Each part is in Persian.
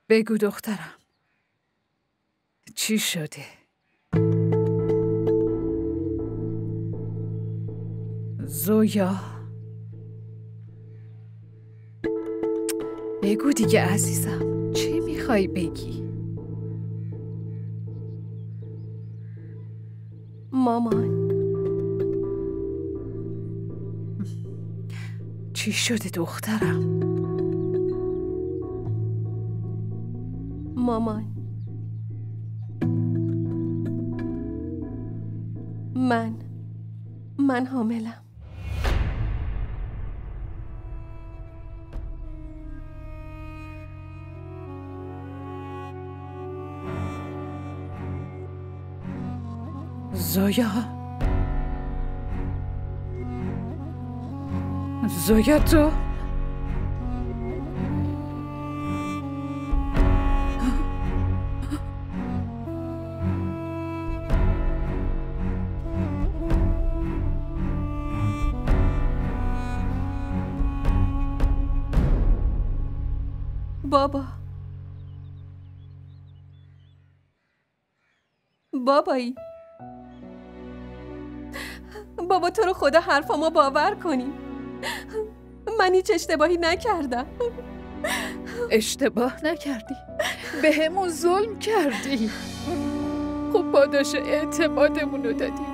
بگو دخترم، چی شده؟ زویا، بگو دیگه عزیزم، چی میخوای بگی؟ مامان. چی شده دخترم؟ مامان، من حاملم. زویا تو؟ بابایی، بابا تو رو خدا حرفامو باور کنی. من هیچ اشتباهی نکردم. اشتباه نکردی، به همون ظلم کردی. خب پاداش اعتمادمونو دادی،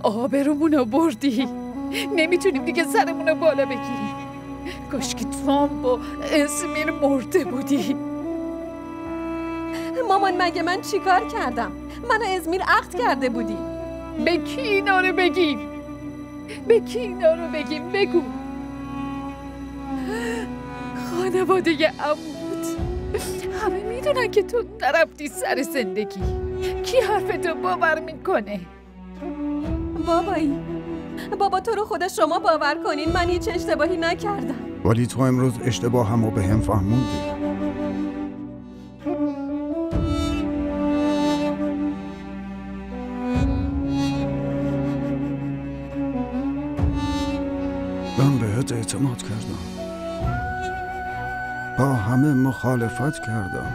آبرومونو بردی، نمیتونیم دیگه سرمونو بالا بگیریم. کاشکی تو هم با اسمیر مرده بودی. مامان مگه من چیکار کردم؟ من و ازمیر عقد کرده بودیم. به کی اینا رو بگیم؟ به کی اینا رو بگیم؟ بگو. خانواده عموت همه میدونن که تو نرفتی سر زندگی. کی حرفتو باور میکنه؟ بابایی، بابا تو رو خدا شما باور کنین من هیچ اشتباهی نکردم. ولی تو امروز اشتباه همو به هم فهموندی. من بهت اعتماد کردم، با همه مخالفت کردم،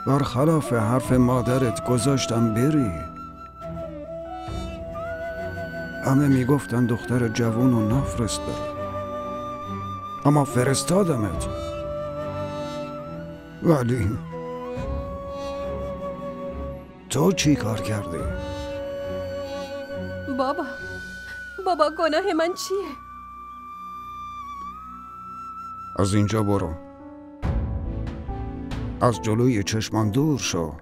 برخلاف حرف مادرت گذاشتم بری. همه میگفتن دختر جوون و نفرست بره، اما فرستادمت. ولی تو چی کار کردی؟ بابا گناه من چیه؟ از اینجا برو، از جلوی چشمان دور شو.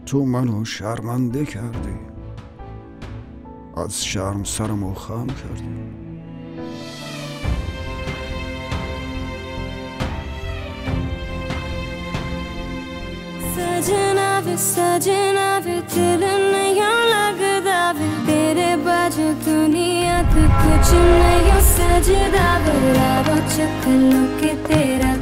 تو منو شرمنده کردی، از شرم سرمو خم کردی. सजना वे दिल नहीं लगदा वे तेरे बाजू दुनिया तो कुछ नहीं सजदा वे रावो चकलो के तेरा